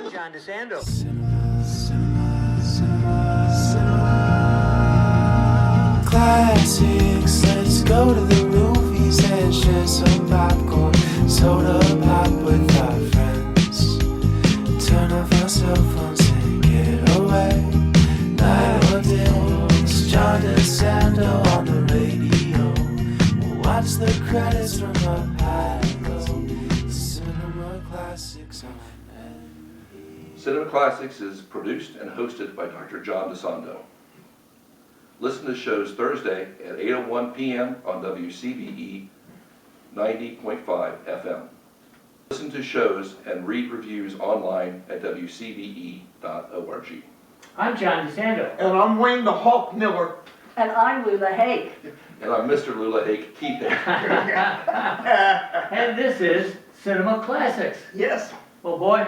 I'm John DeSando. Classics, let's go to the movies and share some popcorn, soda pop with our friends. Turn off our cell phones and get away. Night or day, it's John DeSando on the radio. We'll watch the credits from up high and low. Cinema Classics on Cinema Classics is produced and hosted by Dr. John DeSando. Listen to shows Thursday at 8:01 p.m. on WCBE 90.5 FM. Listen to shows and read reviews online at WCBE.org. I'm John DeSando. And I'm Wayne the Hawk Miller. And I'm Lula Hake. And I'm Mr. Lula Hake, Keith Hake. And this is Cinema Classics. Yes. Well, boy,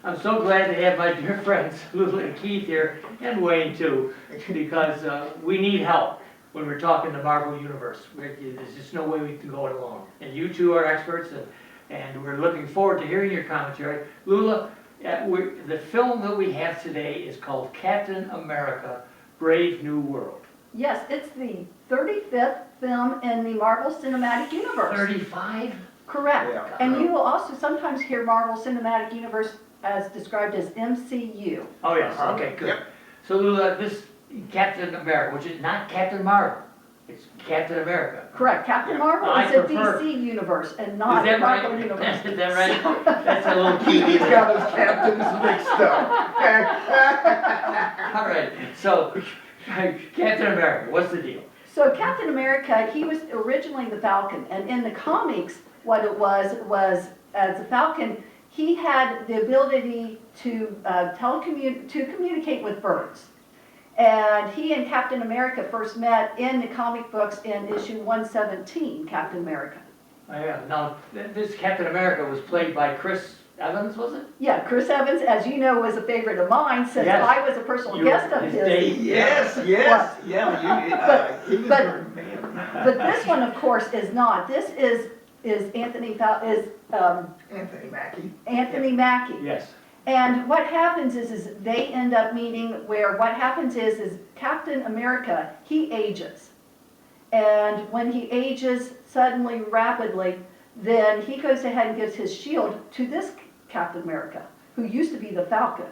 I'm so glad to have my dear friends Lula and Keith here, and Wayne too, because we need help when we're talking the Marvel Universe. There's just no way we can go it alone. And you two are experts, and we're looking forward to hearing your commentary. Lula, the film that we have today is called Captain America, Brave New World. Yes, it's the 35th film in the Marvel Cinematic Universe. 35? Correct. Yeah. And you will also sometimes hear Marvel Cinematic Universe as described as MCU. Oh, yes, okay, good. Yep. So Lula, this Captain America, which is not Captain Marvel, it's Captain America. Correct. Captain Marvel I is a prefer- DC universe and not Is a that Marvel right? universe. Is that right? That's a little key. He's got his captains mixed up. All right, so Captain America, what's the deal? So Captain America, he was originally the Falcon, and in the comics, what it was as a Falcon, he had the ability to communicate with birds. And he and Captain America first met in the comic books in issue 117, Captain America. Oh, yeah, now, this Captain America was played by Chris Evans, was it? Yeah, Chris Evans, as you know, was a favorite of mine since Yes. I was a personal You- guest of his his. date. Yes, yes. Yeah, he was but- your man. But this one, of course, is not. This is Anthony Mackie. Anthony Mackie. Yes. And what happens is they end up meeting where what happens is Captain America, he ages. And when he ages suddenly, rapidly, then he goes ahead and gives his shield to this Captain America, who used to be the Falcon.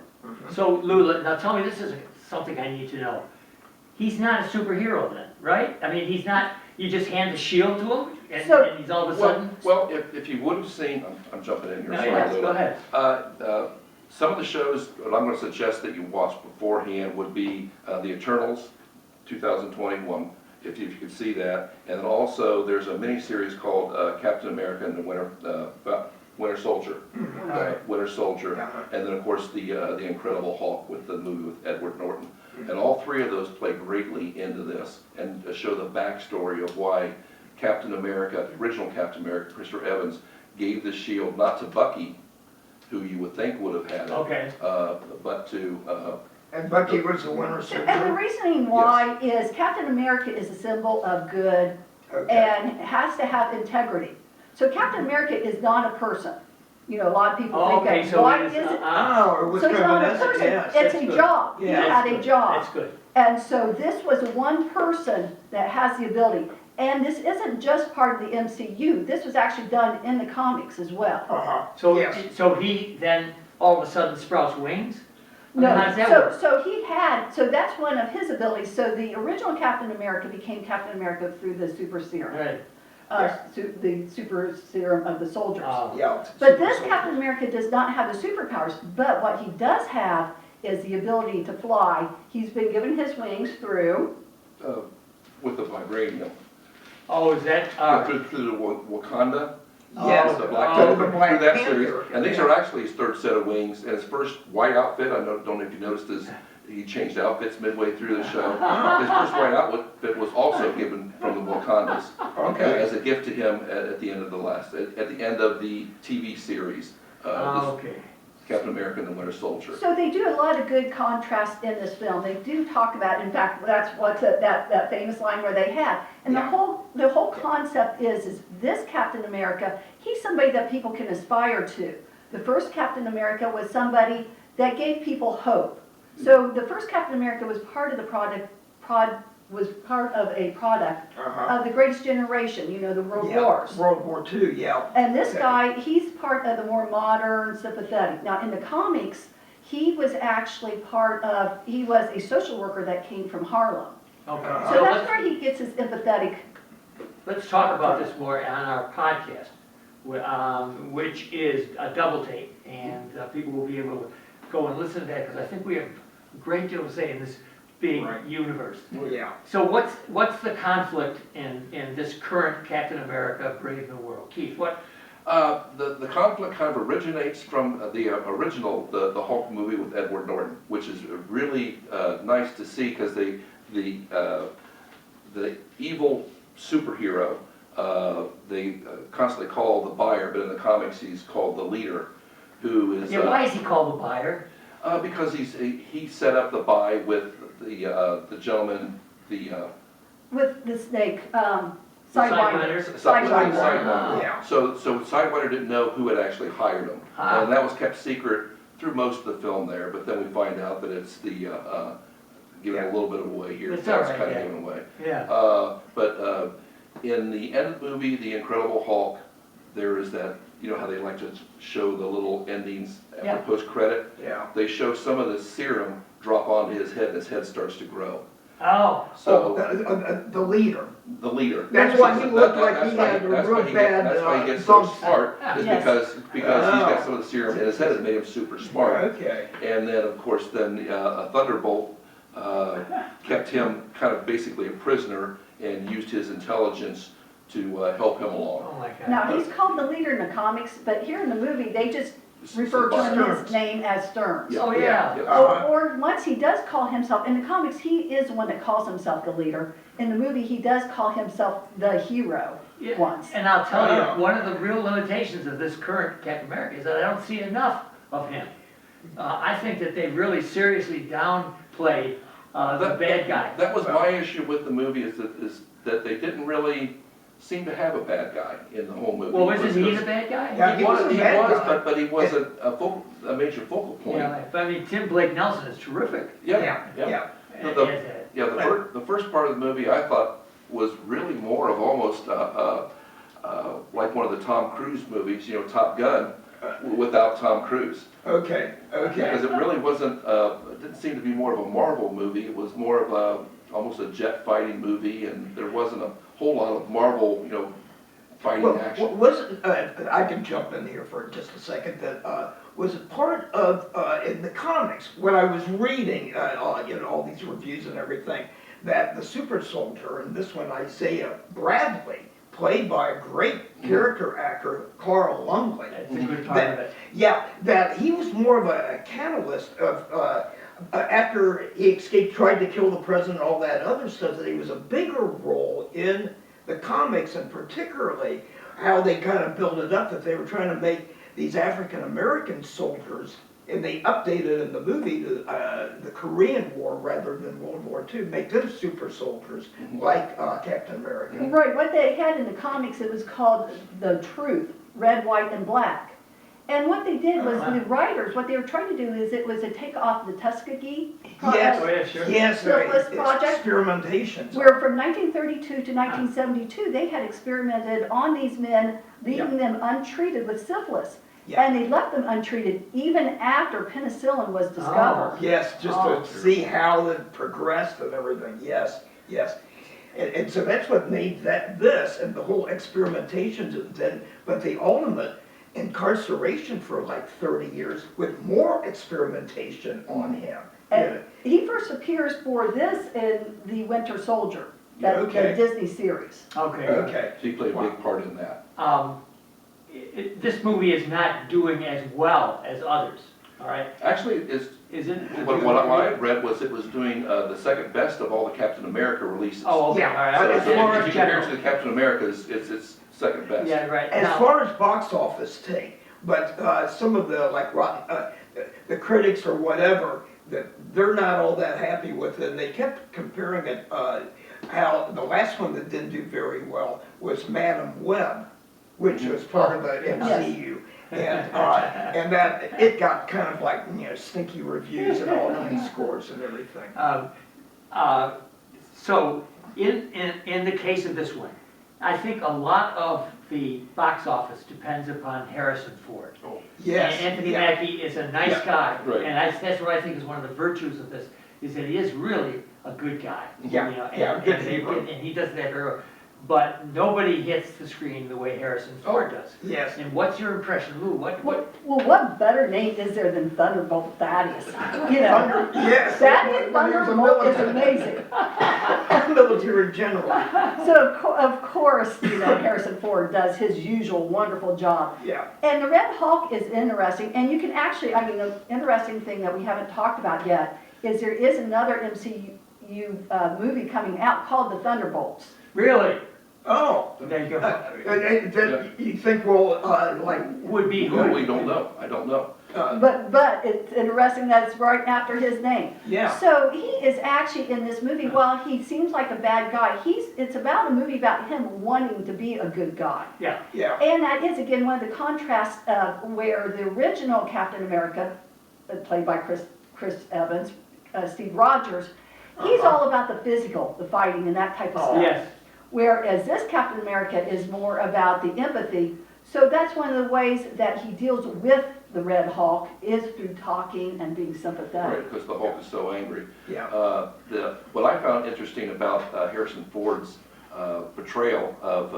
So Lula, now tell me, this is something I need to know. He's not a superhero then, right? I mean, he's not, you just hand the shield to him, and he's all of a sudden? Well, if you would have seen, I'm jumping in here. No, sorry, yes, Lula. go ahead. Some of the shows that I'm going to suggest that you watch beforehand would be The Eternals, 2021, if you could see that. And then also, there's a mini-series called Captain America and the Winter Soldier. Winter Soldier. And then, of course, the Incredible Hulk with the movie with Edward Norton. And all three of those play greatly into this and show the backstory of why Captain America, the original Captain America, Christopher Evans, gave the shield not to Bucky, who you would think would have had it, Okay. but to... And Bucky was the Winter And the Soldier. reasoning why is Captain America is a symbol of good Okay. and has to have integrity. So Captain America is not a person. You know, a lot of people think Okay, of so what he is is, it? Oh, it was So he's not a reminiscent, person, yes. it's that's a good. job. He Yeah, had a That's job. good. And so this was one person that has the ability. And this isn't just part of the MCU. This was actually done in the comics as well. Uh-huh. So, Yes. so he then all of a sudden sprouts wings? I mean, No, how does that work? so that's one of his abilities. So the original Captain America became Captain America through the super serum. Right. The super serum of the soldiers. Yeah. But this Captain America does not have the superpowers, but what he does have is the ability to fly. He's been given his wings through. with the vibranium. Oh, is that, Through the Wakanda. Yes, the Black oh, Panther, the Black through that Panther. series. And these are actually his third set of wings. And his first white outfit, I don't know if you noticed this, he changed outfits midway through the show. His first white outfit was also given from the Wakandas. Okay. As a gift to him at the end of the end of the TV series. okay. Captain America and the Winter Soldier. So they do a lot of good contrast in this film. They do talk about, in fact, that's what's that famous line where they had. And Yeah. the whole concept is this Captain America, he's somebody that people can aspire to. The first Captain America was somebody that gave people hope. So the first Captain America was part of the was part of a product of the Greatest Generation, you know, the World Yeah, Wars. World War II, yeah. And this guy, he's part of the more modern, sympathetic. Now, in the comics, he was actually he was a social worker that came from Harlem. Okay, So so that's where he gets his empathetic. let's talk about this more on our podcast, which is a double take, and people will be able to go and listen to that, because I think we have a great deal to say in this big Right. universe. Yeah. So what's the conflict in this current Captain America Brave New World? Keith, what? The conflict kind of originates from the original, the Hulk movie with Edward Norton, which is really nice to see, because the evil superhero, they constantly call the buyer, but in the comics he's called the leader, who is... Yeah, why is he called the buyer? Because he set up the buy with the gentleman, With the snake, Sidewinder. Sidewinder. Sidewinder. Yeah. So Sidewinder didn't know who had actually hired him, and that was kept secret through most of the film there. But then we find out that it's the giving a little bit away here. It's all right, kind of yeah. giving away. Yeah. But in the end of the movie, The Incredible Hulk, there is that, you know how they like to show the little endings after Yeah. post-credit? Yeah. They show some of the serum drop onto his head, and his head starts to grow. Oh, So The leader. the leader. That's why he looked like That's he why had a that's real why he bad, That's why he gets so bumps. smart, is Yes. because he's got some of the serum in his head that made him super smart. Okay. And then, of course, a thunderbolt kept him kind of basically a prisoner and used his intelligence to help him along. oh my God. Now, he's called the leader in the comics, but here in the movie, they just refer to Stearns. his name as Stearns. Oh, yeah. Yeah. Or once he does call himself, in the comics, he is the one that calls himself the leader. In the movie, he does call himself the hero Yeah, once. and I'll tell Oh. you, one of the real limitations of this current Captain America is that I don't see enough of him. I think that they really seriously downplay the bad guy. That was my issue with the movie, is that they didn't really seem to have a bad guy in the whole movie. Well, isn't he the bad guy? Yeah, He was, a bad guy. but he wasn't a major focal point. Yeah, I mean, Tim Blake Nelson is terrific. Yeah. And The- he has that. Yeah, the first part of the movie I thought was really more of almost like one of the Tom Cruise movies, you know, Top Gun, without Tom Cruise. Okay. Because it really wasn't, it didn't seem to be more of a Marvel movie. It was more of almost a jet fighting movie, and there wasn't a whole lot of Marvel, you know, fighting Well, action. was it, I can jump in here for just a second, that, was it part of, in the comics, when I was reading, you know, all these reviews and everything, that the super soldier, and this one Isaiah Bradley, played by a great character actor, Carl Lumbly. That's a good part of it. Yeah, that he was more of a catalyst of, after he escaped, tried to kill the president, all that other stuff, that he was a bigger role in the comics, and particularly how they kind of built it up, that they were trying to make these African-American soldiers, and they updated in the movie the Korean War rather than World War II, make them super soldiers like Captain America. Right, what they had in the comics, it was called The Truth, Red, White, and Black. And what they did was, the writers, what they were trying to do is, it was a take off the Tuskegee Yes. Oh, yeah, sure. Yes, Syphilis it's project. experimentations. where from 1932 to 1972, they had experimented on these men, leaving them untreated with syphilis. Yeah. And they left them untreated even after penicillin was discovered. Yes, just Oh. to see how it progressed and everything, yes. And so that's what made this and the whole experimentations then, but the ultimate incarceration for like 30 years with more experimentation on him. And he first appears for this in The Winter Soldier, that Okay. the Disney series. Okay. Okay, So he played a big part in that. This movie is not doing as well as others, all right? Actually, it's, Is it? what I read was it was doing the second best of all the Captain America releases. Oh, okay, Yeah. all right. So I if didn't you know in compare it general. to the Captain America, it's second best. Yeah, right. as Now- far as box office take, but some of the like the critics or whatever, that they're not all that happy with it. And they kept comparing it, how the last one that didn't do very well was Madam Web, which was part of the MCU. And that, it got kind of like, stinky reviews and all these scores and everything. So, in the case of this one, I think a lot of the box office depends upon Harrison Ford. Yes. And Anthony yeah. Mackie is a nice Yeah. guy, Right. and that's what I think is one of the virtues of this, is that he is really a good guy. Yeah, You know, yeah, and- good and- hero. And he does that very well. But nobody hits the screen the way Harrison Ford does. Yes. And what's your impression, Lou? What? Well, what better name is there than Thunderbolt Thaddeus? You know, Thunder, yes. Thaddeus When he was a Thunderbolt is military- amazing. Military general. So of course, Harrison Ford does his usual wonderful job. Yeah. And the Red Hawk is interesting, and you can actually, the interesting thing that we haven't talked about yet is there is another MCU movie coming out called The Thunderbolts. Really? Oh. There you go. That you think will, like, Would be No, who? we don't know. I don't know. But it's interesting that it's right after his name. yeah. So he is actually in this movie, while he seems like a bad guy, it's about a movie about him wanting to be a good guy. Yeah. Yeah. And that is, again, one of the contrasts of where the original Captain America, played by Chris Evans, Steve Rogers, he's all about the physical, the fighting and that type of stuff. Yes. Whereas this Captain America is more about the empathy. So that's one of the ways that he deals with the Red Hawk is through talking and being sympathetic. Right, because the Hulk is so angry. Yeah. What I found interesting about Harrison Ford's portrayal of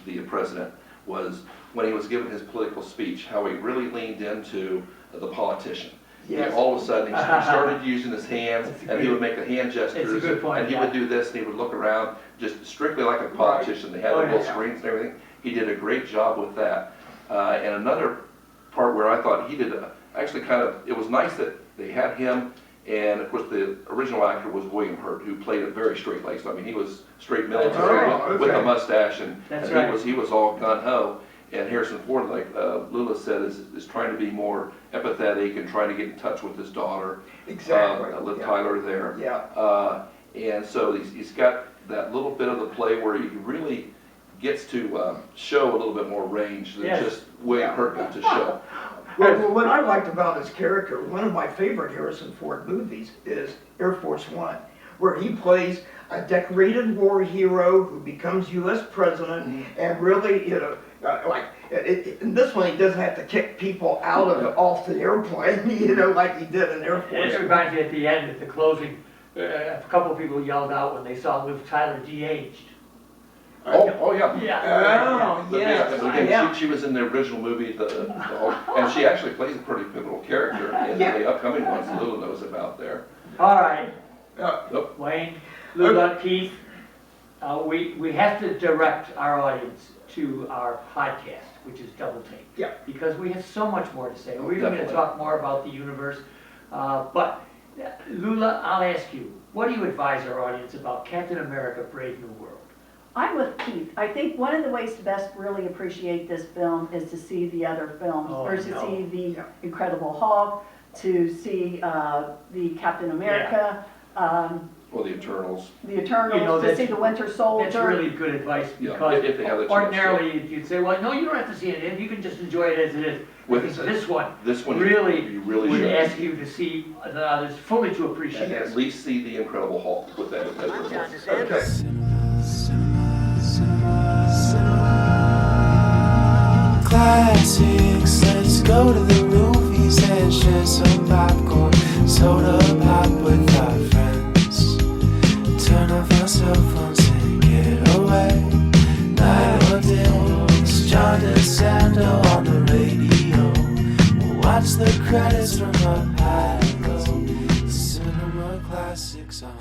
the president was when he was giving his political speech, how he really leaned into the politician. Yes. All of a sudden, he started using his hands, That's a and he good- would make the hand gestures, good point, and he yeah. would do this, and he would look around, just strictly like a politician. They had Oh, the little yeah. screens and everything. He did a great job with that. And another part where I thought he did actually it was nice that they had him, and of course the original actor was William Hurt, who played it very straight-laced. I mean, he was straight military Oh, with a okay. mustache, and That's he right. was all gung-ho. And Harrison Ford, like Lula said, is trying to be more empathetic and trying to get in touch with his daughter, Exactly. Liv yeah. Tyler there. Yeah. And so he's got that little bit of the play where he really gets to show a little bit more range than Yes. just William Hurt got to show. Well, what I liked about his character, one of my favorite Harrison Ford movies is Air Force One, where he plays a decorated war hero who becomes U.S. president, and really, in this one he doesn't have to kick people off the airplane, like he did in Air Force It One. reminds me at the end, at the closing, a couple of people yelled out when they saw Liv Tyler de-aged. Oh yeah. Yeah. Oh, But yes, again, yeah. she was in the original movie, the Hulk, and she actually plays a pretty pivotal character in Yeah. the upcoming ones Lula knows about there. All right, Nope. Wayne, Lula, Keith, we have to direct our audience to our podcast, which is Double Take. Yeah. Because we have so much more to say. We're even going to Definitely. talk more about the universe. But Lula, I'll ask you, what do you advise our audience about Captain America: Brave New World? I'm with Keith. I think one of the ways to best really appreciate this film is to see the other films, Oh, or to no. see the Yeah. Incredible Hulk, to see the Captain America, Well, the Eternals. the Eternals, You know, to see the Winter Soldier. That's really good advice Yeah, because if they have the chance to. ordinarily you'd say, well, no, you don't have to see it. You can just enjoy it as it is. With I think this one This one really you really would should. ask you to see the others fully to appreciate And it. at least see the Incredible Hulk with that. Okay. Classics, let's go to the movies and share some popcorn, soda pop with our friends. Turn off our cell phones and get away. Night or day, it's John DeSando on the radio. We'll watch the credits from up high and low. Cinema classics on